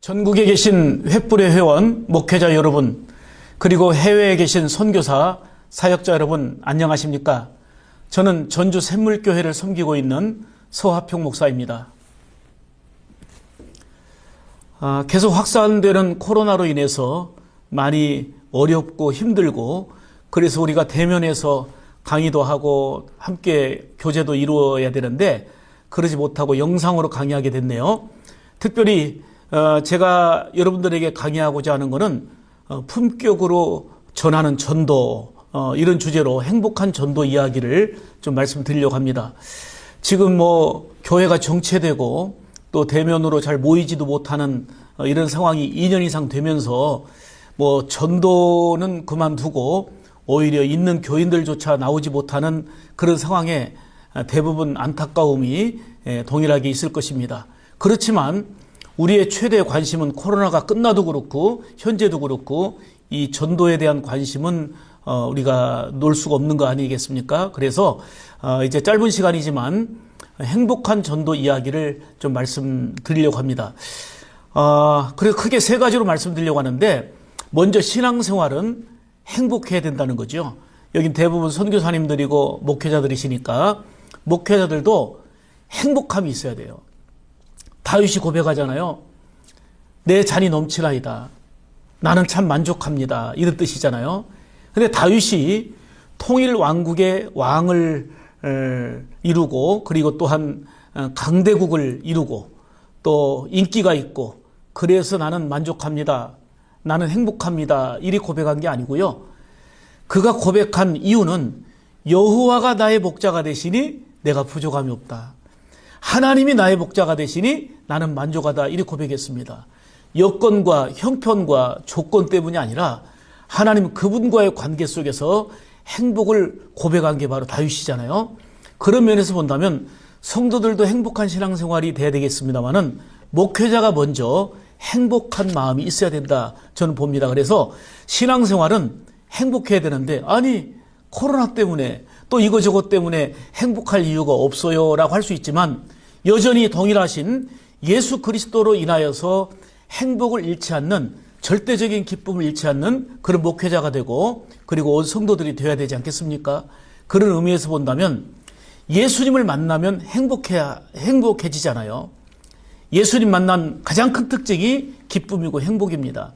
전국에 계신 횃불의 회원, 목회자 여러분, 그리고 해외에 계신 선교사, 사역자 여러분, 안녕하십니까? 저는 전주 샘물교회를 섬기고 있는 서화평 목사입니다. 계속 확산되는 코로나로 인해서 많이 어렵고 힘들고, 그래서 우리가 대면에서 강의도 하고 함께 교제도 이루어야 되는데 그러지 못하고 영상으로 강의하게 됐네요. 특별히 제가 여러분들에게 강의하고자 하는 것은 품격으로 전하는 전도, 이런 주제로 행복한 전도 이야기를 좀 말씀드리려고 합니다. 지금 교회가 정체되고 또 대면으로 잘 모이지도 못하는 이런 상황이 2년 이상 되면서 전도는 그만두고 오히려 있는 교인들조차 나오지 못하는 그런 상황에 대부분 안타까움이 동일하게 있을 것입니다. 그렇지만 우리의 최대 관심은 코로나가 끝나도 그렇고 현재도 그렇고 이 전도에 대한 관심은 우리가 놓을 수가 없는 거 아니겠습니까? 그래서 이제 짧은 시간이지만 행복한 전도 이야기를 좀 말씀드리려고 합니다. 그래서 크게 세 가지로 말씀드리려고 하는데, 먼저 신앙생활은 행복해야 된다는 거죠. 여긴 대부분 선교사님들이고 목회자들이시니까 목회자들도 행복함이 있어야 돼요. 다윗이 고백하잖아요. 내 잔이 넘치나이다. 나는 참 만족합니다. 이런 뜻이잖아요. 근데 다윗이 통일 왕국의 왕을 이루고, 그리고 또한 강대국을 이루고 또 인기가 있고, 그래서 나는 만족합니다. 나는 행복합니다. 이리 고백한 게 아니고요. 그가 고백한 이유는 여호와가 나의 목자가 되시니 내가 부족함이 없다. 하나님이 나의 목자가 되시니 나는 만족하다. 이리 고백했습니다. 여건과 형편과 조건 때문이 아니라 하나님 그분과의 관계 속에서 행복을 고백한 게 바로 다윗이잖아요. 그런 면에서 본다면 성도들도 행복한 신앙생활이 돼야 되겠습니다만은 목회자가 먼저 행복한 마음이 있어야 된다, 저는 봅니다. 그래서 신앙생활은 행복해야 되는데, 아니 코로나 때문에 또 이거저거 때문에 행복할 이유가 없어요 라고 할 수 있지만, 여전히 동일하신 예수 그리스도로 인하여서 행복을 잃지 않는, 절대적인 기쁨을 잃지 않는 그런 목회자가 되고, 그리고 성도들이 되어야 되지 않겠습니까? 그런 의미에서 본다면 예수님을 만나면 행복해지잖아요. 예수님 만난 가장 큰 특징이 기쁨이고 행복입니다.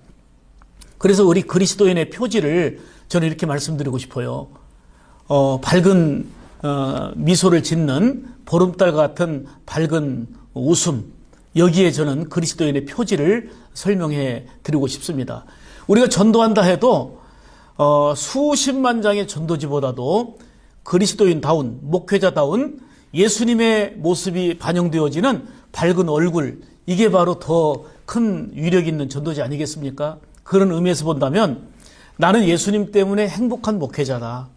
그래서 우리 그리스도인의 표지를 저는 이렇게 말씀드리고 싶어요. 밝은 미소를 짓는 보름달 같은 밝은 웃음, 여기에 저는 그리스도인의 표지를 설명해 드리고 싶습니다. 우리가 전도한다 해도 수십만 장의 전도지보다도 그리스도인다운, 목회자다운 예수님의 모습이 반영되어지는 밝은 얼굴, 이게 바로 더 큰 위력 있는 전도지 아니겠습니까? 그런 의미에서 본다면 나는 예수님 때문에 행복한 목회자다,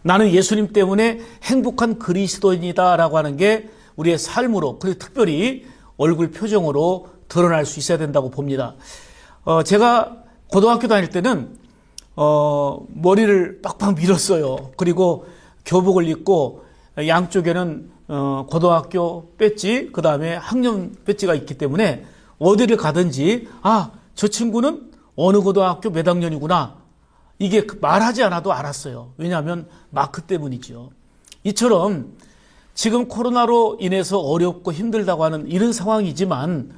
나는 예수님 때문에 행복한 그리스도인이다 라고 하는 게 우리의 삶으로, 그리고 특별히 얼굴 표정으로 드러날 수 있어야 된다고 봅니다. 제가 고등학교 다닐 때는 머리를 빡빡 밀었어요. 그리고 교복을 입고 양쪽에는 고등학교 배지, 그 다음에 학년 배지가 있기 때문에 어디를 가든지 저 친구는 어느 고등학교 몇 학년이구나, 이게 말하지 않아도 알았어요. 왜냐하면 마크 때문이죠. 이처럼 지금 코로나로 인해서 어렵고 힘들다고 하는 이런 상황이지만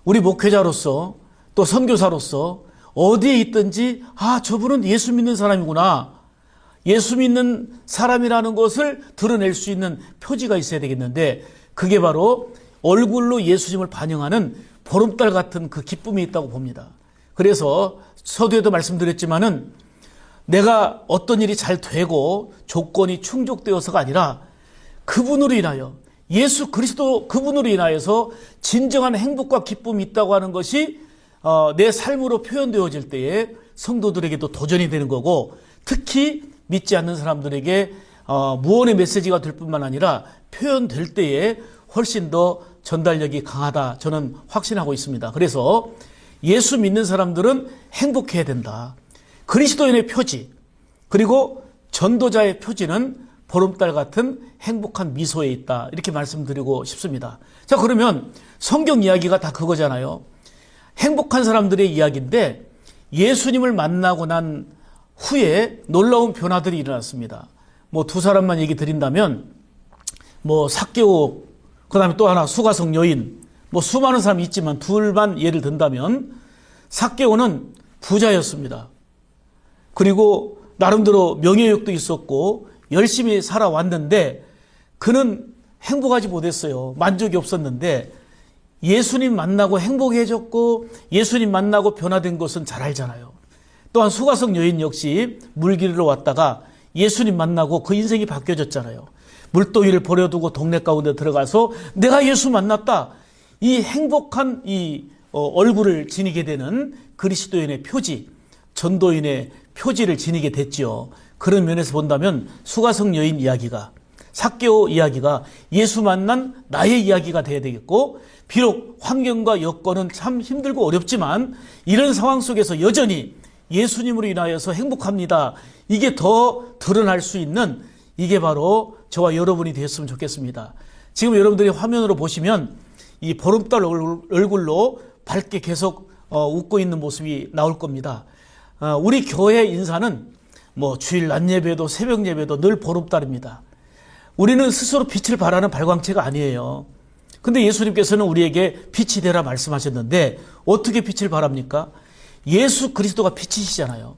우리 목회자로서 또 선교사로서 어디에 있든지 저분은 예수 믿는 사람이구나, 예수 믿는 사람이라는 것을 드러낼 수 있는 표지가 있어야 되겠는데, 그게 바로 얼굴로 예수님을 반영하는 보름달 같은 그 기쁨이 있다고 봅니다. 그래서 서두에도 말씀드렸지만은 내가 어떤 일이 잘 되고 조건이 충족되어서가 아니라 그분으로 인하여, 예수 그리스도 그분으로 인하여서 진정한 행복과 기쁨이 있다고 하는 것이 내 삶으로 표현되어질 때에 성도들에게도 도전이 되는 거고, 특히 믿지 않는 사람들에게 무언의 메시지가 될 뿐만 아니라 표현될 때에 훨씬 더 전달력이 강하다, 저는 확신하고 있습니다. 그래서 예수 믿는 사람들은 행복해야 된다. 그리스도인의 표지, 그리고 전도자의 표지는 보름달 같은 행복한 미소에 있다, 이렇게 말씀드리고 싶습니다. 자, 그러면 성경 이야기가 다 그거잖아요. 행복한 사람들의 이야기인데 예수님을 만나고 난 후에 놀라운 변화들이 일어났습니다. 뭐 두 사람만 얘기 드린다면 뭐 삭개오, 그다음에 또 하나 수가성 여인, 뭐 수많은 사람이 있지만 둘만 예를 든다면 삭개오는 부자였습니다. 그리고 나름대로 명예욕도 있었고 열심히 살아왔는데 그는 행복하지 못했어요. 만족이 없었는데 예수님 만나고 행복해졌고 예수님 만나고 변화된 것은 잘 알잖아요. 또한 수가성 여인 역시 물길로 왔다가 예수님 만나고 그 인생이 바뀌어졌잖아요. 물동이를 버려두고 동네 가운데 들어가서 내가 예수 만났다. 이 행복한 얼굴을 지니게 되는 그리스도인의 표지, 전도인의 표지를 지니게 됐지요. 그런 면에서 본다면 수가성 여인 이야기가, 삭개오 이야기가 예수 만난 나의 이야기가 돼야 되겠고, 비록 환경과 여건은 참 힘들고 어렵지만 이런 상황 속에서 여전히 예수님으로 인하여서 행복합니다. 이게 더 드러날 수 있는, 이게 바로 저와 여러분이 되었으면 좋겠습니다. 지금 여러분들이 화면으로 보시면 이 보름달 얼굴로 밝게 계속 웃고 있는 모습이 나올 겁니다. 우리 교회 인사는 뭐 주일 낮 예배도 새벽 예배도 늘 보름달입니다. 우리는 스스로 빛을 발하는 발광체가 아니에요. 근데 예수님께서는 우리에게 빛이 되라 말씀하셨는데 어떻게 빛을 발합니까? 예수 그리스도가 빛이시잖아요.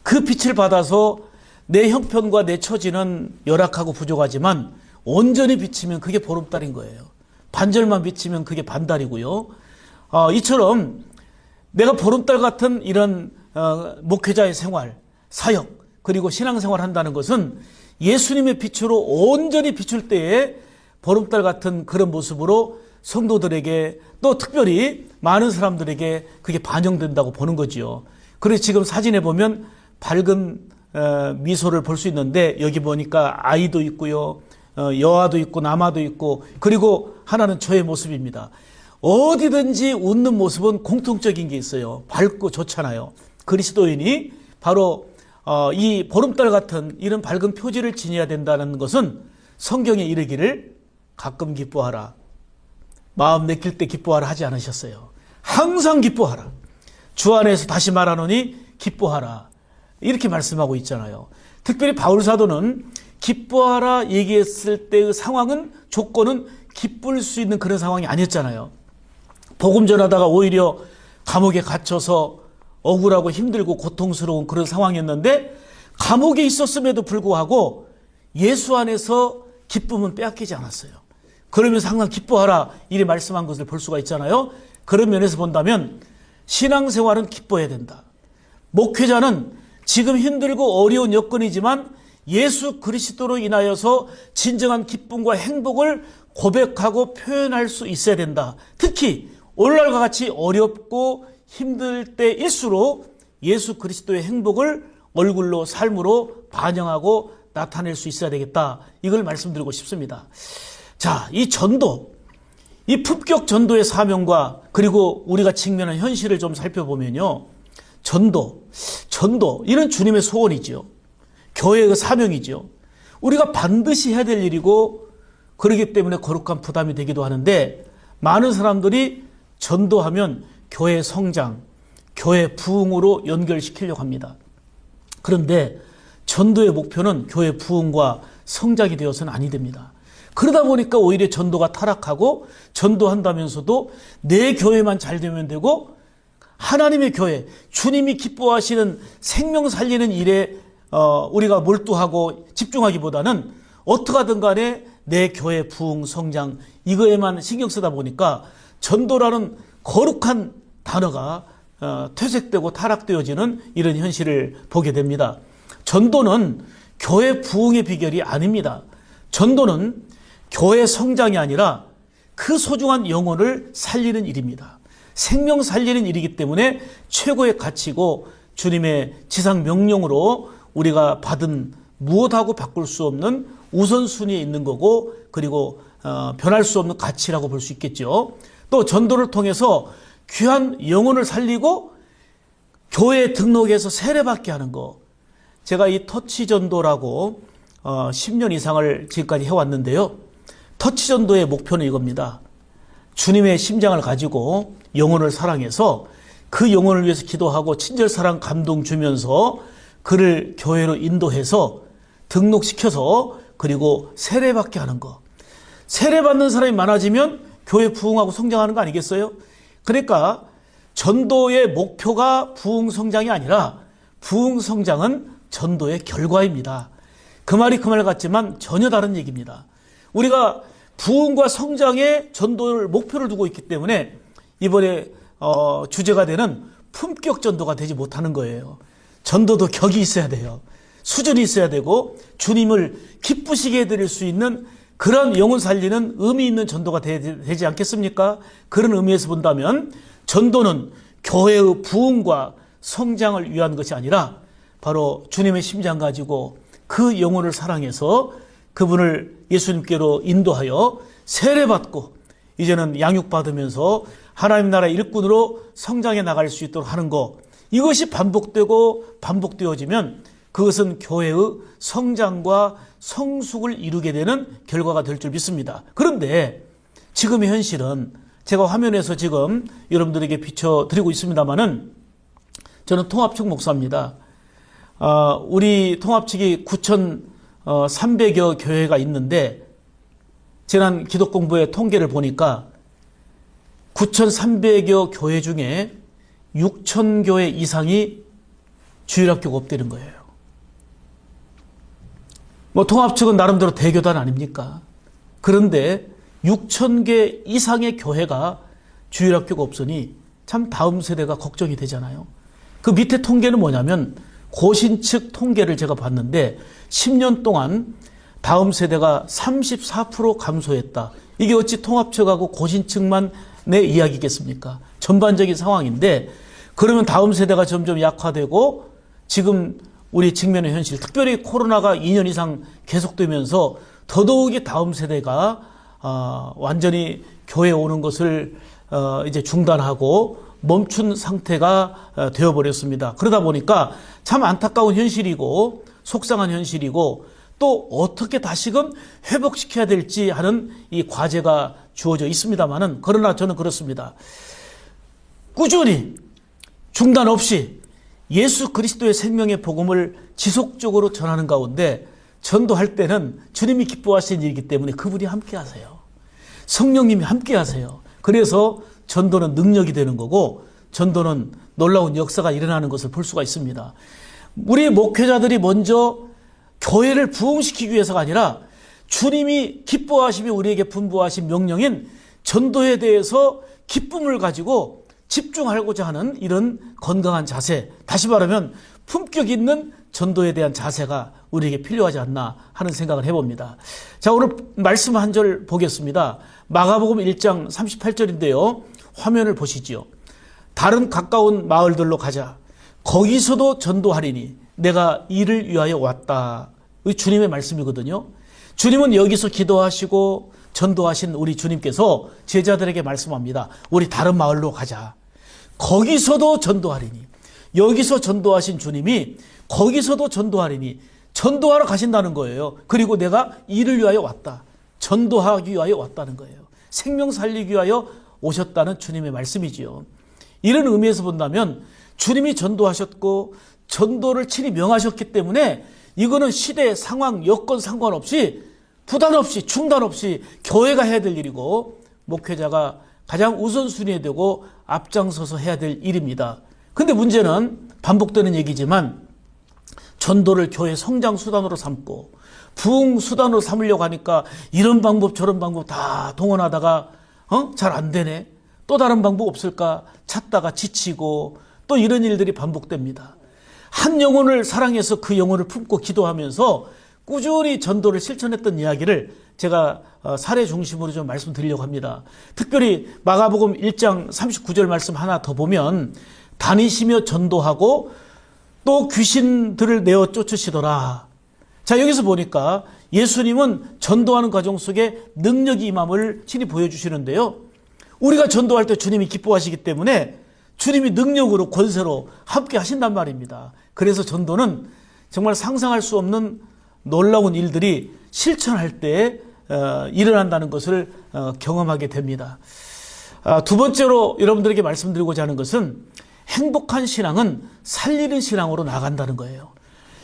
그 빛을 받아서 내 형편과 내 처지는 열악하고 부족하지만 온전히 비치면 그게 보름달인 거예요. 반절만 비치면 그게 반달이고요. 이처럼 내가 보름달 같은 이런 목회자의 생활, 사역, 그리고 신앙생활 한다는 것은 예수님의 빛으로 온전히 비출 때에 보름달 같은 그런 모습으로 성도들에게 또 특별히 많은 사람들에게 그게 반영된다고 보는 거지요. 그래서 지금 사진에 보면 밝은 미소를 볼 수 있는데 여기 보니까 아이도 있고요. 여아도 있고 남아도 있고 그리고 하나는 저의 모습입니다. 어디든지 웃는 모습은 공통적인 게 있어요. 밝고 좋잖아요. 그리스도인이 바로 이 보름달 같은 이런 밝은 표지를 지녀야 된다는 것은 성경에 이르기를 가끔 기뻐하라. 마음 내킬 때 기뻐하라 하지 않으셨어요. 항상 기뻐하라. 주 안에서 다시 말하노니 기뻐하라. 이렇게 말씀하고 있잖아요. 특별히 바울 사도는 기뻐하라 얘기했을 때의 상황은, 조건은 기쁠 수 있는 그런 상황이 아니었잖아요. 복음 전하다가 오히려 감옥에 갇혀서 억울하고 힘들고 고통스러운 그런 상황이었는데 감옥에 있었음에도 불구하고 예수 안에서 기쁨은 빼앗기지 않았어요. 그러면서 항상 기뻐하라 이리 말씀한 것을 볼 수가 있잖아요. 그런 면에서 본다면 신앙생활은 기뻐해야 된다. 목회자는 지금 힘들고 어려운 여건이지만 예수 그리스도로 인하여서 진정한 기쁨과 행복을 고백하고 표현할 수 있어야 된다. 특히 오늘날과 같이 어렵고 힘들 때일수록 예수 그리스도의 행복을 얼굴로 삶으로 반영하고 나타낼 수 있어야 되겠다. 이걸 말씀드리고 싶습니다. 자, 이 전도, 이 품격 전도의 사명과 그리고 우리가 직면한 현실을 좀 살펴보면요. 전도 이런 주님의 소원이죠. 교회의 사명이죠. 우리가 반드시 해야 될 일이고 그렇기 때문에 거룩한 부담이 되기도 하는데 많은 사람들이 전도하면 교회 성장, 교회 부흥으로 연결시키려고 합니다. 그런데 전도의 목표는 교회 부흥과 성장이 되어서는 아니 됩니다. 그러다 보니까 오히려 전도가 타락하고 전도한다면서도 내 교회만 잘 되면 되고 하나님의 교회, 주님이 기뻐하시는 생명 살리는 일에 우리가 몰두하고 집중하기보다는 어떻게 하든 간에 내 교회 부흥, 성장 이거에만 신경 쓰다 보니까 전도라는 거룩한 단어가 퇴색되고 타락되어지는 이런 현실을 보게 됩니다. 전도는 교회 부흥의 비결이 아닙니다. 전도는 교회 성장이 아니라 그 소중한 영혼을 살리는 일입니다. 생명 살리는 일이기 때문에 최고의 가치고 주님의 지상 명령으로 우리가 받은 무엇하고 바꿀 수 없는 우선순위에 있는 거고 그리고 변할 수 없는 가치라고 볼 수 있겠죠. 또 전도를 통해서 귀한 영혼을 살리고 교회에 등록해서 세례받게 하는 거. 제가 이 터치 전도라고 10년 이상을 지금까지 해왔는데요. 터치 전도의 목표는 이겁니다. 주님의 심장을 가지고 영혼을 사랑해서 그 영혼을 위해서 기도하고 친절 사랑 감동 주면서 그를 교회로 인도해서 등록시켜서 그리고 세례받게 하는 거. 세례받는 사람이 많아지면 교회 부흥하고 성장하는 거 아니겠어요? 그러니까 전도의 목표가 부흥 성장이 아니라 부흥 성장은 전도의 결과입니다. 그 말이 그 말 같지만 전혀 다른 얘기입니다. 우리가 부흥과 성장에 전도를 목표를 두고 있기 때문에 이번에 주제가 되는 품격 전도가 되지 못하는 거예요. 전도도 격이 있어야 돼요. 수준이 있어야 되고 주님을 기쁘시게 해드릴 수 있는 그런 영혼 살리는 의미 있는 전도가 되지 않겠습니까? 그런 의미에서 본다면 전도는 교회의 부흥과 성장을 위한 것이 아니라 바로 주님의 심장 가지고 그 영혼을 사랑해서 그분을 예수님께로 인도하여 세례받고 이제는 양육받으면서 하나님 나라 일꾼으로 성장해 나갈 수 있도록 하는 것, 이것이 반복되고 반복되어지면 그것은 교회의 성장과 성숙을 이루게 되는 결과가 될 줄 믿습니다. 그런데 지금의 현실은 제가 화면에서 지금 여러분들에게 비춰드리고 있습니다만은 저는 통합측 목사입니다. 우리 통합측이 9,300여 교회가 있는데 지난 기독공부의 통계를 보니까 9,300여 교회 중에 6,000교회 이상이 주일학교가 없다는 거예요. 통합측은 나름대로 대교단 아닙니까? 그런데 6,000개 이상의 교회가 주일학교가 없으니 참 다음 세대가 걱정이 되잖아요. 그 밑에 통계는 뭐냐면 고신측 통계를 제가 봤는데 10년 동안 다음 세대가 34% 감소했다. 이게 어찌 통합측하고 고신측만 내 이야기겠습니까? 전반적인 상황인데 그러면 다음 세대가 점점 약화되고 지금 우리 직면의 현실, 특별히 코로나가 2년 이상 계속되면서 더더욱이 다음 세대가 완전히 교회에 오는 것을 이제 중단하고 멈춘 상태가 되어버렸습니다. 그러다 보니까 참 안타까운 현실이고 속상한 현실이고 또 어떻게 다시금 회복시켜야 될지 하는 이 과제가 주어져 있습니다만은 그러나 저는 그렇습니다. 꾸준히 중단 없이 예수 그리스도의 생명의 복음을 지속적으로 전하는 가운데 전도할 때는 주님이 기뻐하시는 일이기 때문에 그분이 함께 하세요. 성령님이 함께 하세요. 그래서 전도는 능력이 되는 거고 전도는 놀라운 역사가 일어나는 것을 볼 수가 있습니다. 우리 목회자들이 먼저 교회를 부흥시키기 위해서가 아니라 주님이 기뻐하시며 우리에게 분부하신 명령인 전도에 대해서 기쁨을 가지고 집중하고자 하는 이런 건강한 자세, 다시 말하면 품격 있는 전도에 대한 자세가 우리에게 필요하지 않나 하는 생각을 해봅니다. 자, 오늘 말씀 한 절 보겠습니다. 마가복음 1장 38절인데요. 화면을 보시지요. 다른 가까운 마을들로 가자. 거기서도 전도하리니 내가 이를 위하여 왔다. 주님의 말씀이거든요. 주님은 여기서 기도하시고 전도하신 우리 주님께서 제자들에게 말씀합니다. 우리 다른 마을로 가자. 거기서도 전도하리니. 여기서 전도하신 주님이 거기서도 전도하리니 전도하러 가신다는 거예요. 그리고 내가 이를 위하여 왔다. 전도하기 위하여 왔다는 거예요. 생명 살리기 위하여 오셨다는 주님의 말씀이지요. 이런 의미에서 본다면 주님이 전도하셨고 전도를 친히 명하셨기 때문에 이거는 시대, 상황, 여건 상관없이 부담 없이 중단 없이 교회가 해야 될 일이고 목회자가 가장 우선순위에 두고 앞장서서 해야 될 일입니다. 근데 문제는 반복되는 얘기지만 전도를 교회 성장 수단으로 삼고 부흥 수단으로 삼으려고 하니까 이런 방법 저런 방법 다 동원하다가 잘 안 되네. 또 다른 방법 없을까 찾다가 지치고 또 이런 일들이 반복됩니다. 한 영혼을 사랑해서 그 영혼을 품고 기도하면서 꾸준히 전도를 실천했던 이야기를 제가 사례 중심으로 좀 말씀드리려고 합니다. 특별히 마가복음 1장 39절 말씀 하나 더 보면 다니시며 전도하고 또 귀신들을 내어 쫓으시더라. 자, 여기서 보니까 예수님은 전도하는 과정 속에 능력이 임함을 친히 보여주시는데요. 우리가 전도할 때 주님이 기뻐하시기 때문에 주님이 능력으로 권세로 함께 하신단 말입니다. 그래서 전도는 정말 상상할 수 없는 놀라운 일들이 실천할 때 일어난다는 것을 경험하게 됩니다. 두 번째로 여러분들에게 말씀드리고자 하는 것은 행복한 신앙은 살리는 신앙으로 나간다는 거예요.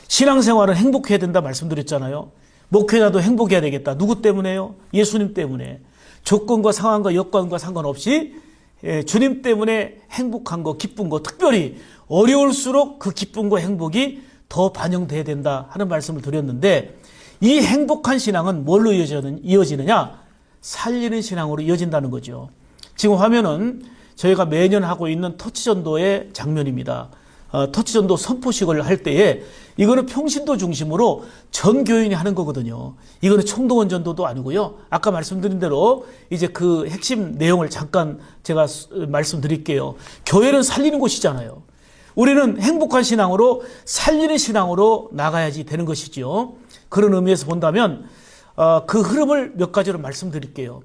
신앙생활은 행복해야 된다 말씀드렸잖아요. 목회자도 행복해야 되겠다. 누구 때문에요? 예수님 때문에. 조건과 상황과 여건과 상관없이 주님 때문에 행복한 거, 기쁜 거, 특별히 어려울수록 그 기쁨과 행복이 더 반영돼야 된다 하는 말씀을 드렸는데, 이 행복한 신앙은 뭘로 이어지느냐? 살리는 신앙으로 이어진다는 거죠. 지금 화면은 저희가 매년 하고 있는 터치전도의 장면입니다. 터치전도 선포식을 할 때에 이거는 평신도 중심으로 전 교인이 하는 거거든요. 이거는 총동원 전도도 아니고요. 아까 말씀드린 대로 이제 그 핵심 내용을 잠깐 제가 말씀드릴게요. 교회는 살리는 곳이잖아요. 우리는 행복한 신앙으로 살리는 신앙으로 나가야지 되는 것이죠. 그런 의미에서 본다면 그 흐름을 몇 가지로 말씀드릴게요.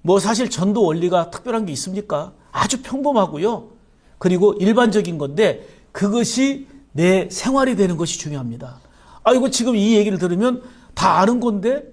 뭐 사실 전도 원리가 특별한 게 있습니까? 아주 평범하고요. 그리고 일반적인 건데 그것이 내 생활이 되는 것이 중요합니다. 이거 지금 이 얘기를 들으면 다 아는 건데,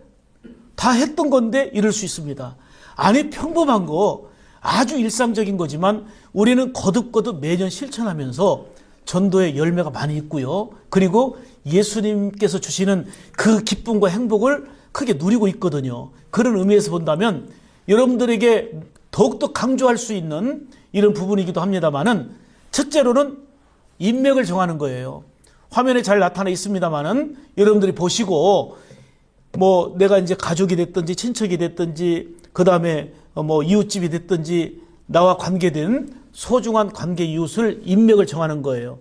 다 했던 건데 이럴 수 있습니다. 아니, 평범한 거, 아주 일상적인 거지만 우리는 거듭거듭 매년 실천하면서 전도의 열매가 많이 있고요. 그리고 예수님께서 주시는 그 기쁨과 행복을 크게 누리고 있거든요. 그런 의미에서 본다면 여러분들에게 더욱더 강조할 수 있는 이런 부분이기도 합니다만은, 첫째로는 인맥을 정하는 거예요. 화면에 잘 나타나 있습니다만은 여러분들이 보시고, 뭐 내가 이제 가족이 됐든지 친척이 됐든지 그 다음에 뭐 이웃집이 됐든지 나와 관계된 소중한 관계 이웃을 인맥을 정하는 거예요.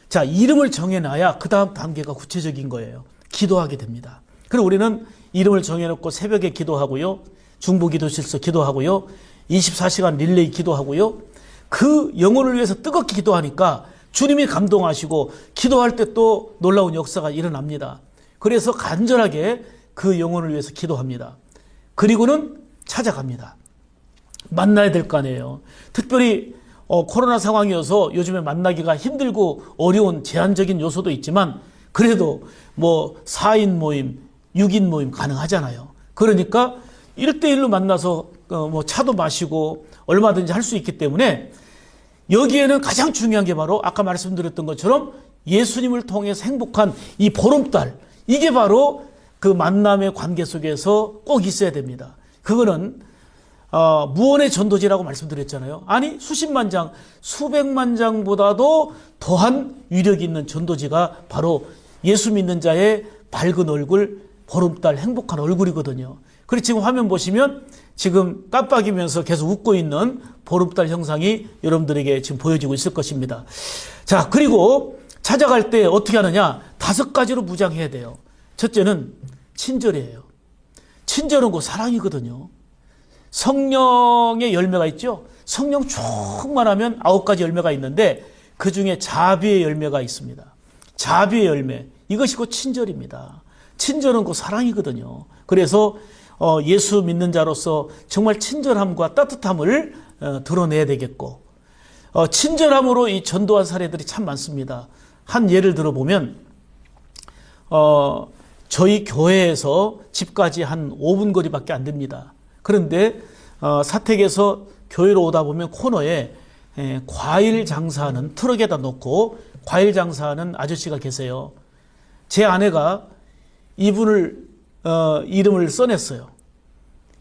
자, 이름을 정해놔야 그 다음 단계가 구체적인 거예요. 기도하게 됩니다. 그리고 우리는 이름을 정해놓고 새벽에 기도하고요, 중보기도실서 기도하고요, 24시간 릴레이 기도하고요. 그 영혼을 위해서 뜨겁게 기도하니까 주님이 감동하시고 기도할 때 또 놀라운 역사가 일어납니다. 그래서 간절하게 그 영혼을 위해서 기도합니다. 그리고는 찾아갑니다. 만나야 될 거 아니에요. 특별히 코로나 상황이어서 요즘에 만나기가 힘들고 어려운 제한적인 요소도 있지만 그래도 뭐 4인 모임, 6인 모임 가능하잖아요. 그러니까 1대1로 만나서 뭐 차도 마시고 얼마든지 할 수 있기 때문에 여기에는 가장 중요한 게 바로 아까 말씀드렸던 것처럼 예수님을 통해서 행복한 이 보름달, 이게 바로 그 만남의 관계 속에서 꼭 있어야 됩니다. 그거는 무언의 전도지라고 말씀드렸잖아요. 아니, 수십만 장, 수백만 장보다도 더한 위력이 있는 전도지가 바로 예수 믿는 자의 밝은 얼굴, 보름달 행복한 얼굴이거든요. 그리고 지금 화면 보시면 지금 깜빡이면서 계속 웃고 있는 보름달 형상이 여러분들에게 지금 보여지고 있을 것입니다. 자, 그리고 찾아갈 때 어떻게 하느냐? 5가지로 무장해야 돼요. 첫째는 친절이에요. 친절은 그 사랑이거든요. 성령의 열매가 있죠. 성령 충만하면 9가지 열매가 있는데 그 중에 자비의 열매가 있습니다. 자비의 열매, 이것이 곧 친절입니다. 친절은 그 사랑이거든요. 그래서 예수 믿는 자로서 정말 친절함과 따뜻함을 드러내야 되겠고, 친절함으로 이 전도한 사례들이 참 많습니다. 한 예를 들어보면 저희 교회에서 집까지 한 5분 거리밖에 안 됩니다. 그런데 사택에서 교회로 오다 보면 코너에 과일 장사하는, 트럭에다 놓고 과일 장사하는 아저씨가 계세요. 제 아내가 이분을 이름을 써냈어요.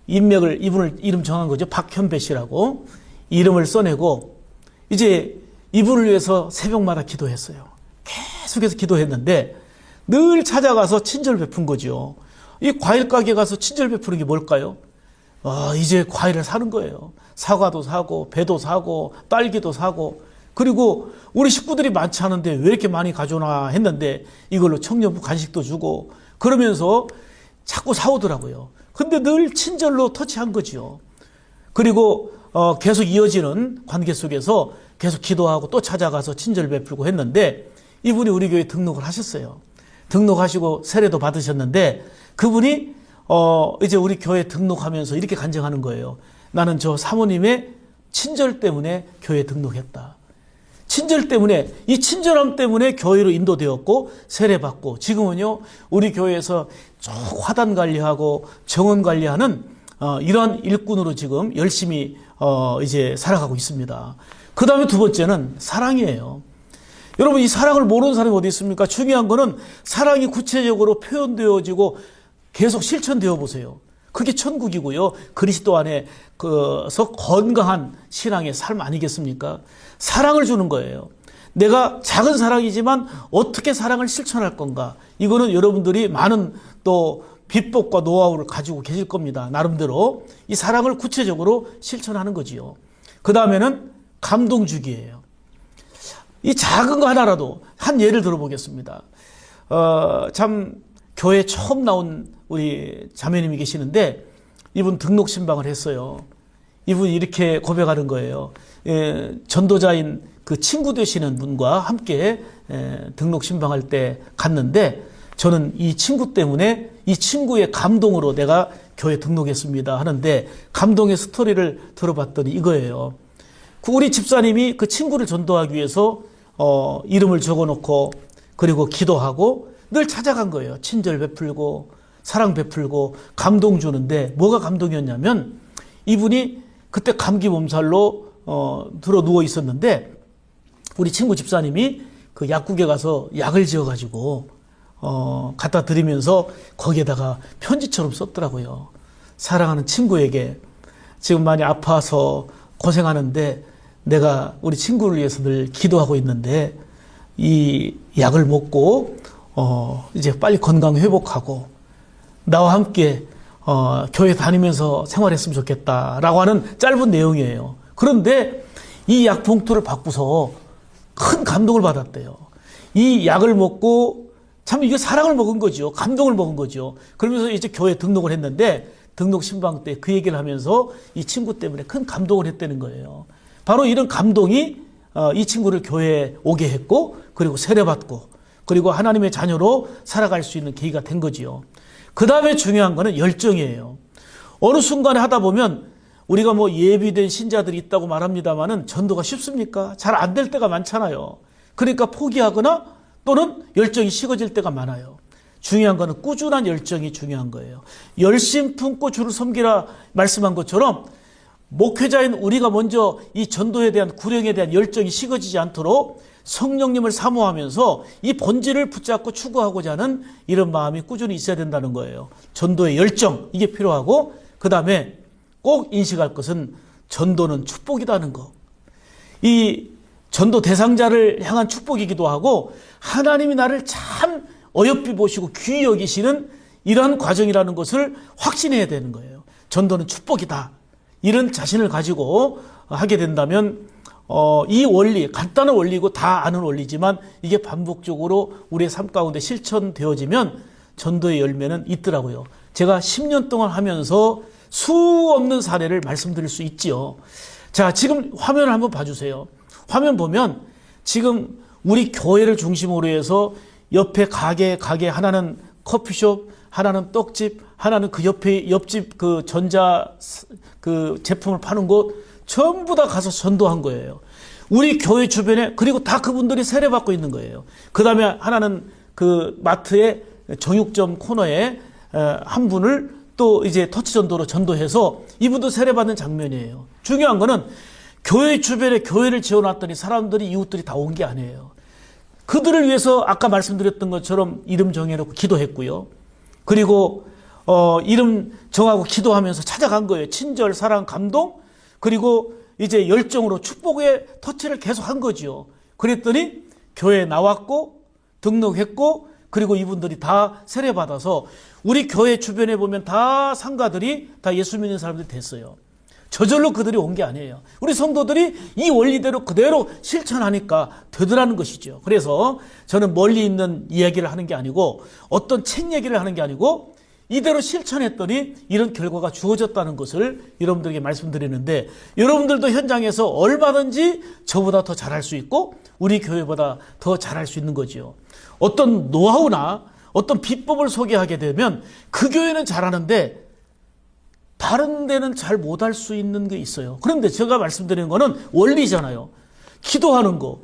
이분을 이름 정한 거죠. 박현배 씨라고 이름을 써내고 이제 이분을 위해서 새벽마다 기도했어요. 계속해서 기도했는데 늘 찾아가서 친절 베푼 거죠. 이 과일 가게 가서 친절 베푸는 게 뭘까요? 이제 과일을 사는 거예요. 사과도 사고 배도 사고 딸기도 사고, 그리고 우리 식구들이 많지 않은데 왜 이렇게 많이 가져오나 했는데 이걸로 청년부 간식도 주고 그러면서 자꾸 사오더라고요. 근데 늘 친절로 터치한 거지요. 그리고 계속 이어지는 관계 속에서 계속 기도하고 또 찾아가서 친절 베풀고 했는데 이분이 우리 교회에 등록을 하셨어요. 등록하시고 세례도 받으셨는데 그분이 이제 우리 교회에 등록하면서 이렇게 간증하는 거예요. 나는 저 사모님의 친절 때문에 교회에 등록했다. 친절 때문에, 이 친절함 때문에 교회로 인도되었고 세례받고 지금은요 우리 교회에서 쭉 화단 관리하고 정원 관리하는 이러한 일꾼으로 지금 열심히 이제 살아가고 있습니다. 그 다음에 두 번째는 사랑이에요. 여러분, 이 사랑을 모르는 사람이 어디 있습니까? 중요한 거는 사랑이 구체적으로 표현되어지고 계속 실천되어 보세요. 그게 천국이고요. 그리스도 안에서 건강한 신앙의 삶 아니겠습니까? 사랑을 주는 거예요. 내가 작은 사랑이지만 어떻게 사랑을 실천할 건가? 이거는 여러분들이 많은 또 비법과 노하우를 가지고 계실 겁니다. 나름대로 이 사랑을 구체적으로 실천하는 거지요. 그 다음에는 감동주기예요. 이 작은 거 하나라도 한 예를 들어보겠습니다. 참 교회 처음 나온 우리 자매님이 계시는데 이분 등록 신방을 했어요. 이분이 이렇게 고백하는 거예요. 전도자인 그 친구 되시는 분과 함께 등록 신방할 때 갔는데 저는 이 친구 때문에 이 친구의 감동으로 내가 교회 등록했습니다 하는데 감동의 스토리를 들어봤더니 이거예요. 우리 집사님이 그 친구를 전도하기 위해서 이름을 적어놓고 그리고 기도하고 늘 찾아간 거예요. 친절 베풀고 사랑 베풀고 감동 주는데 뭐가 감동이었냐면 이분이 그때 감기 몸살로 들어 누워 있었는데 우리 친구 집사님이 그 약국에 가서 약을 지어가지고 갖다 드리면서 거기에다가 편지처럼 썼더라고요. 사랑하는 친구에게 지금 많이 아파서 고생하는데 내가 우리 친구를 위해서 늘 기도하고 있는데 이 약을 먹고 이제 빨리 건강 회복하고 나와 함께 교회 다니면서 생활했으면 좋겠다라고 하는 짧은 내용이에요. 그런데 이 약 봉투를 받고서 큰 감동을 받았대요. 이 약을 먹고 참 이게 사랑을 먹은 거죠. 감동을 먹은 거죠. 그러면서 이제 교회 등록을 했는데 등록 신방 때 그 얘기를 하면서 이 친구 때문에 큰 감동을 했다는 거예요. 바로 이런 감동이 이 친구를 교회에 오게 했고 그리고 세례받고 그리고 하나님의 자녀로 살아갈 수 있는 계기가 된 거지요. 그 다음에 중요한 거는 열정이에요. 어느 순간에 하다 보면 우리가 뭐 예비된 신자들이 있다고 말합니다만은 전도가 쉽습니까? 잘 안 될 때가 많잖아요. 그러니까 포기하거나 또는 열정이 식어질 때가 많아요. 중요한 거는 꾸준한 열정이 중요한 거예요. 열심 품고 주를 섬기라 말씀한 것처럼 목회자인 우리가 먼저 이 전도에 대한 구령에 대한 열정이 식어지지 않도록 성령님을 사모하면서 이 본질을 붙잡고 추구하고자 하는 이런 마음이 꾸준히 있어야 된다는 거예요. 전도의 열정 이게 필요하고 그 다음에 꼭 인식할 것은 전도는 축복이라는 거. 이 전도 대상자를 향한 축복이기도 하고 하나님이 나를 참 어여삐 보시고 귀히 여기시는 이러한 과정이라는 것을 확신해야 되는 거예요. 전도는 축복이다. 이런 자신을 가지고 하게 된다면 이 원리, 간단한 원리고 다 아는 원리지만 이게 반복적으로 우리의 삶 가운데 실천되어지면 전도의 열매는 있더라고요. 제가 10년 동안 하면서 수 없는 사례를 말씀드릴 수 있지요. 자, 지금 화면을 한번 봐주세요. 화면 보면 지금 우리 교회를 중심으로 해서 옆에 가게 하나는 커피숍, 하나는 떡집, 하나는 그 옆집 그 전자 그 제품을 파는 곳 전부 다 가서 전도한 거예요. 우리 교회 주변에 그리고 다 그분들이 세례받고 있는 거예요. 그 다음에 하나는 그 마트의 정육점 코너에 한 분을 또 이제 터치 전도로 전도해서 이분도 세례받는 장면이에요. 중요한 거는 교회 주변에 교회를 지어놨더니 사람들이 이웃들이 다 온 게 아니에요. 그들을 위해서 아까 말씀드렸던 것처럼 이름 정해놓고 기도했고요. 그리고 이름 정하고 기도하면서 찾아간 거예요. 친절, 사랑, 감동 그리고 이제 열정으로 축복의 터치를 계속 한 거지요. 그랬더니 교회에 나왔고 등록했고 그리고 이분들이 다 세례받아서 우리 교회 주변에 보면 다 상가들이 다 예수 믿는 사람들이 됐어요. 저절로 그들이 온 게 아니에요. 우리 성도들이 이 원리대로 그대로 실천하니까 되더라는 것이죠. 그래서 저는 멀리 있는 이야기를 하는 게 아니고 어떤 책 얘기를 하는 게 아니고 이대로 실천했더니 이런 결과가 주어졌다는 것을 여러분들에게 말씀드리는데 여러분들도 현장에서 얼마든지 저보다 더 잘할 수 있고 우리 교회보다 더 잘할 수 있는 거죠. 어떤 노하우나 어떤 비법을 소개하게 되면 그 교회는 잘하는데 다른 데는 잘 못할 수 있는 게 있어요. 그런데 제가 말씀드리는 거는 원리잖아요. 기도하는 거,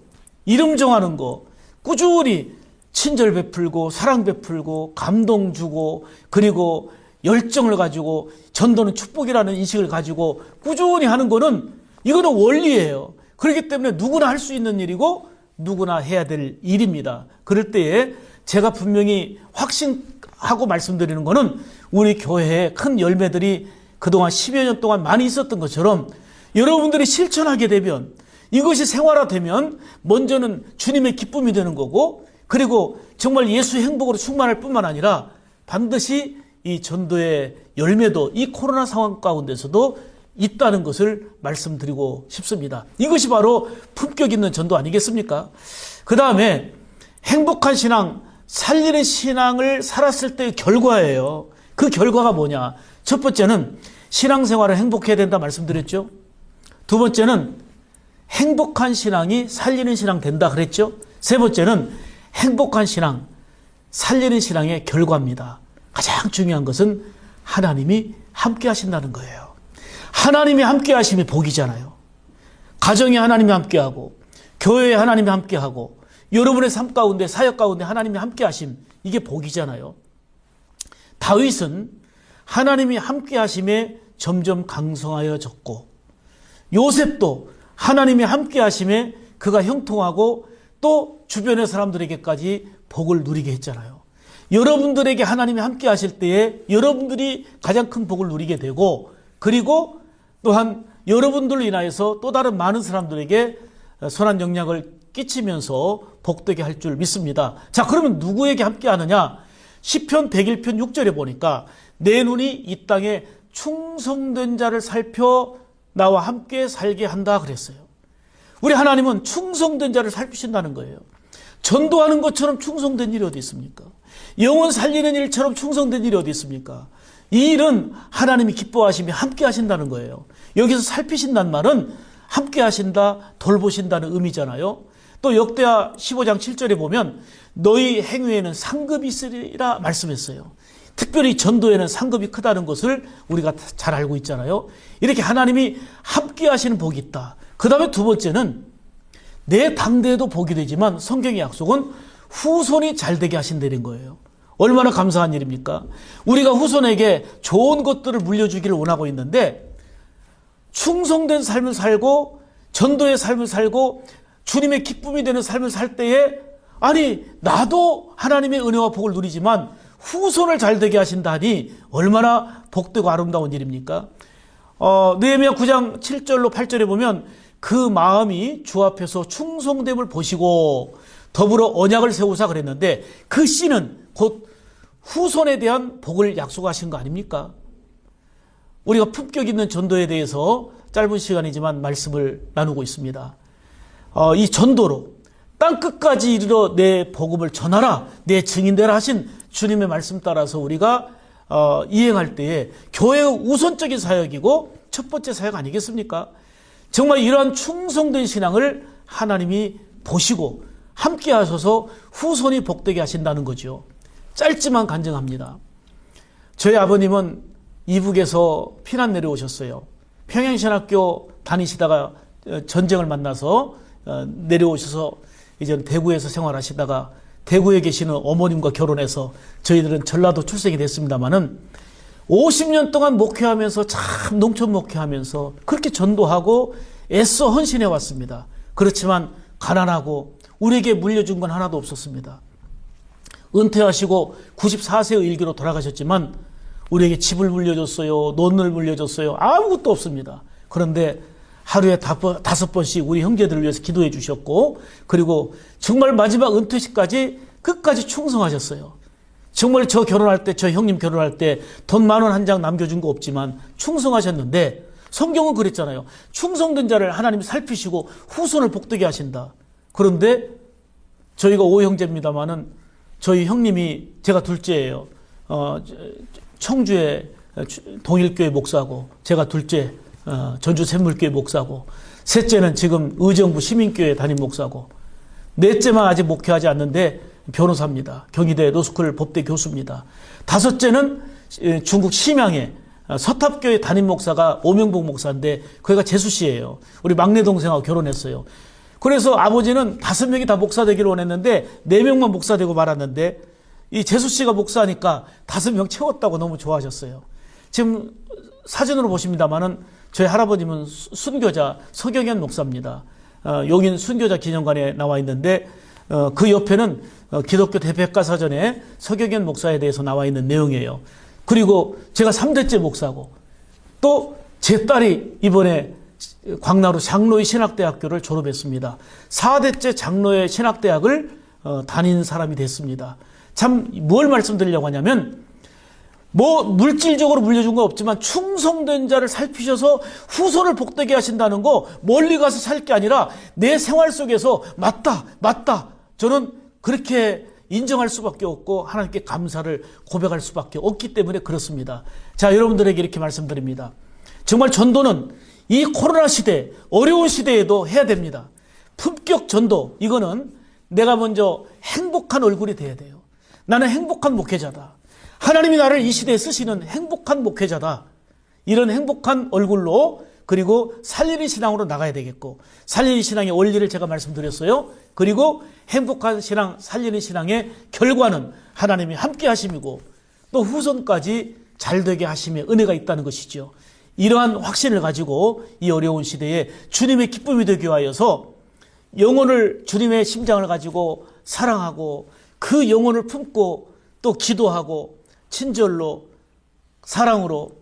이름 정하는 거, 꾸준히 친절 베풀고 사랑 베풀고 감동 주고 그리고 열정을 가지고 전도는 축복이라는 인식을 가지고 꾸준히 하는 거는 이거는 원리예요. 그렇기 때문에 누구나 할 수 있는 일이고 누구나 해야 될 일입니다. 그럴 때에 제가 분명히 확신하고 말씀드리는 것은 우리 교회에 큰 열매들이 그동안 10여 년 동안 많이 있었던 것처럼 여러분들이 실천하게 되면, 이것이 생활화되면 먼저는 주님의 기쁨이 되는 거고, 그리고 정말 예수의 행복으로 충만할 뿐만 아니라 반드시 이 전도의 열매도 이 코로나 상황 가운데서도 있다는 것을 말씀드리고 싶습니다. 이것이 바로 품격 있는 전도 아니겠습니까? 그 다음에 행복한 신앙, 살리는 신앙을 살았을 때의 결과예요. 그 결과가 뭐냐? 첫 번째는 신앙생활을 행복해야 된다 말씀드렸죠. 두 번째는 행복한 신앙이 살리는 신앙 된다 그랬죠. 세 번째는 행복한 신앙, 살리는 신앙의 결과입니다. 가장 중요한 것은 하나님이 함께 하신다는 거예요. 하나님이 함께 하심이 복이잖아요. 가정에 하나님이 함께하고, 교회에 하나님이 함께하고, 여러분의 삶 가운데, 사역 가운데 하나님이 함께 하심, 이게 복이잖아요. 다윗은 하나님이 함께 하심에 점점 강성하여졌고, 요셉도 하나님이 함께 하심에 그가 형통하고 또 주변의 사람들에게까지 복을 누리게 했잖아요. 여러분들에게 하나님이 함께 하실 때에 여러분들이 가장 큰 복을 누리게 되고, 그리고 또한 여러분들로 인하여서 또 다른 많은 사람들에게 선한 영향을 끼치면서 복되게 할 줄 믿습니다. 자, 그러면 누구에게 함께 하느냐? 시편 101편 6절에 보니까 내 눈이 이 땅에 충성된 자를 살펴 나와 함께 살게 한다 그랬어요. 우리 하나님은 충성된 자를 살피신다는 거예요. 전도하는 것처럼 충성된 일이 어디 있습니까? 영혼 살리는 일처럼 충성된 일이 어디 있습니까? 이 일은 하나님이 기뻐하시며 함께 하신다는 거예요. 여기서 살피신다는 말은 함께 하신다, 돌보신다는 의미잖아요. 또 역대하 15장 7절에 보면 너희 행위에는 상급이 있으리라 말씀했어요. 특별히 전도에는 상급이 크다는 것을 우리가 잘 알고 있잖아요. 이렇게 하나님이 함께 하시는 복이 있다. 그 다음에 두 번째는 내 당대에도 복이 되지만 성경의 약속은 후손이 잘 되게 하신다는 거예요. 얼마나 감사한 일입니까? 우리가 후손에게 좋은 것들을 물려주기를 원하고 있는데, 충성된 삶을 살고 전도의 삶을 살고 주님의 기쁨이 되는 삶을 살 때에, 아니 나도 하나님의 은혜와 복을 누리지만 후손을 잘 되게 하신다니 얼마나 복되고 아름다운 일입니까? 느헤미야 9장 7절로 8절에 보면 그 마음이 주 앞에서 충성됨을 보시고 더불어 언약을 세우사 그랬는데, 그 씨는 곧 후손에 대한 복을 약속하신 거 아닙니까? 우리가 품격 있는 전도에 대해서 짧은 시간이지만 말씀을 나누고 있습니다. 이 전도로 땅끝까지 이르러 내 복음을 전하라, 내 증인되라 하신 주님의 말씀 따라서 우리가 이행할 때에 교회의 우선적인 사역이고 첫 번째 사역 아니겠습니까? 정말 이러한 충성된 신앙을 하나님이 보시고 함께 하셔서 후손이 복되게 하신다는 거죠. 짧지만 간증합니다. 저희 아버님은 이북에서 피난 내려오셨어요. 평양신학교 다니시다가 전쟁을 만나서 내려오셔서 이제 대구에서 생활하시다가 대구에 계시는 어머님과 결혼해서 저희들은 전라도 출생이 됐습니다마는 50년 동안 목회하면서, 참 농촌 목회하면서 그렇게 전도하고 애써 헌신해 왔습니다. 그렇지만 가난하고 우리에게 물려준 건 하나도 없었습니다. 은퇴하시고 94세의 일기로 돌아가셨지만 우리에게 집을 물려줬어요, 논을 물려줬어요, 아무것도 없습니다. 그런데 하루에 5번씩 우리 형제들을 위해서 기도해 주셨고, 그리고 정말 마지막 은퇴식까지 끝까지 충성하셨어요. 정말 저 결혼할 때, 저 형님 결혼할 때 돈 10,000원 한 장 남겨준 거 없지만 충성하셨는데, 성경은 그랬잖아요. 충성된 자를 하나님이 살피시고 후손을 복되게 하신다. 그런데 저희가 5형제입니다마는 저희 형님이, 제가 둘째예요. 청주의 동일교회 목사고, 제가 둘째 전주 샘물교회 목사고, 셋째는 지금 의정부 시민교회 담임 목사고, 넷째만 아직 목회하지 않는데 변호사입니다. 경희대 로스쿨 법대 교수입니다. 다섯째는 중국 심양의 서탑교회 담임 목사가 오명복 목사인데 그가 재수 씨예요. 우리 막내 동생하고 결혼했어요. 그래서 아버지는 5명이 다 목사 되기를 원했는데 4명만 목사 되고 말았는데, 이 재수 씨가 목사니까 5명 채웠다고 너무 좋아하셨어요. 지금 사진으로 보십니다마는 저희 할아버님은 순교자 서경현 목사입니다. 용인 순교자 기념관에 나와 있는데 그 옆에는 기독교 대백과사전에 서경현 목사에 대해서 나와 있는 내용이에요. 그리고 제가 3대째 목사고 또 제 딸이 이번에 광나루 장로의 신학대학교를 졸업했습니다. 4대째 장로의 신학대학을 다닌 사람이 됐습니다. 참 뭘 말씀드리려고 하냐면 뭐 물질적으로 물려준 건 없지만 충성된 자를 살피셔서 후손을 복되게 하신다는 거 멀리 가서 살 게 아니라 내 생활 속에서 맞다 저는 그렇게 인정할 수밖에 없고 하나님께 감사를 고백할 수밖에 없기 때문에 그렇습니다. 자, 여러분들에게 이렇게 말씀드립니다. 정말 전도는 이 코로나 시대, 어려운 시대에도 해야 됩니다. 품격 전도, 이거는 내가 먼저 행복한 얼굴이 돼야 돼요. 나는 행복한 목회자다. 하나님이 나를 이 시대에 쓰시는 행복한 목회자다. 이런 행복한 얼굴로 그리고 살리는 신앙으로 나가야 되겠고, 살리는 신앙의 원리를 제가 말씀드렸어요. 그리고 행복한 신앙, 살리는 신앙의 결과는 하나님이 함께 하심이고 또 후손까지 잘 되게 하심의 은혜가 있다는 것이죠. 이러한 확신을 가지고 이 어려운 시대에 주님의 기쁨이 되게 하여서 영혼을, 주님의 심장을 가지고 사랑하고 그 영혼을 품고 또 기도하고 친절로, 사랑으로,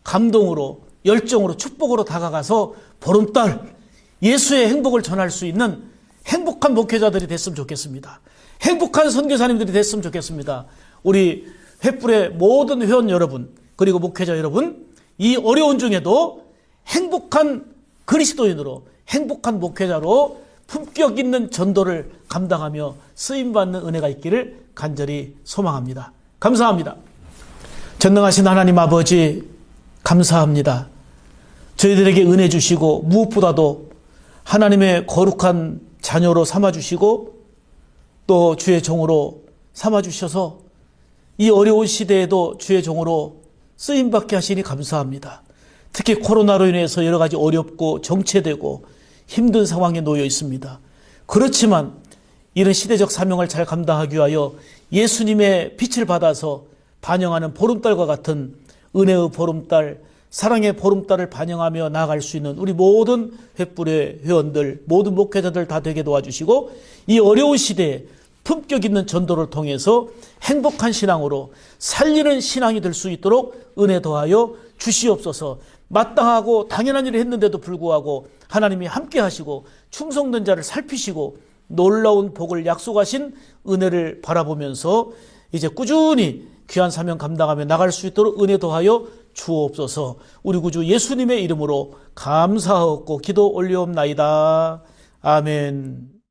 감동으로, 열정으로, 축복으로 다가가서 보름달 예수의 행복을 전할 수 있는 행복한 목회자들이 됐으면 좋겠습니다. 행복한 선교사님들이 됐으면 좋겠습니다. 우리 횃불의 모든 회원 여러분, 그리고 목회자 여러분, 이 어려운 중에도 행복한 그리스도인으로, 행복한 목회자로 품격 있는 전도를 감당하며 쓰임받는 은혜가 있기를 간절히 소망합니다. 감사합니다. 전능하신 하나님 아버지, 감사합니다. 저희들에게 은혜 주시고 무엇보다도 하나님의 거룩한 자녀로 삼아주시고 또 주의 종으로 삼아주셔서 이 어려운 시대에도 주의 종으로 쓰임받게 하시니 감사합니다. 특히 코로나로 인해서 여러 가지 어렵고 정체되고 힘든 상황에 놓여 있습니다. 그렇지만 이런 시대적 사명을 잘 감당하기 위하여 예수님의 빛을 받아서 반영하는 보름달과 같은 은혜의 보름달, 사랑의 보름달을 반영하며 나아갈 수 있는 우리 모든 횃불의 회원들, 모든 목회자들 다 되게 도와주시고 이 어려운 시대에 품격 있는 전도를 통해서 행복한 신앙으로 살리는 신앙이 될 수 있도록 은혜 더하여 주시옵소서. 마땅하고 당연한 일을 했는데도 불구하고 하나님이 함께 하시고 충성된 자를 살피시고 놀라운 복을 약속하신 은혜를 바라보면서 이제 꾸준히 귀한 사명 감당하며 나갈 수 있도록 은혜 더하여 주옵소서. 우리 구주 예수님의 이름으로 감사하옵고 기도 올리옵나이다. 아멘.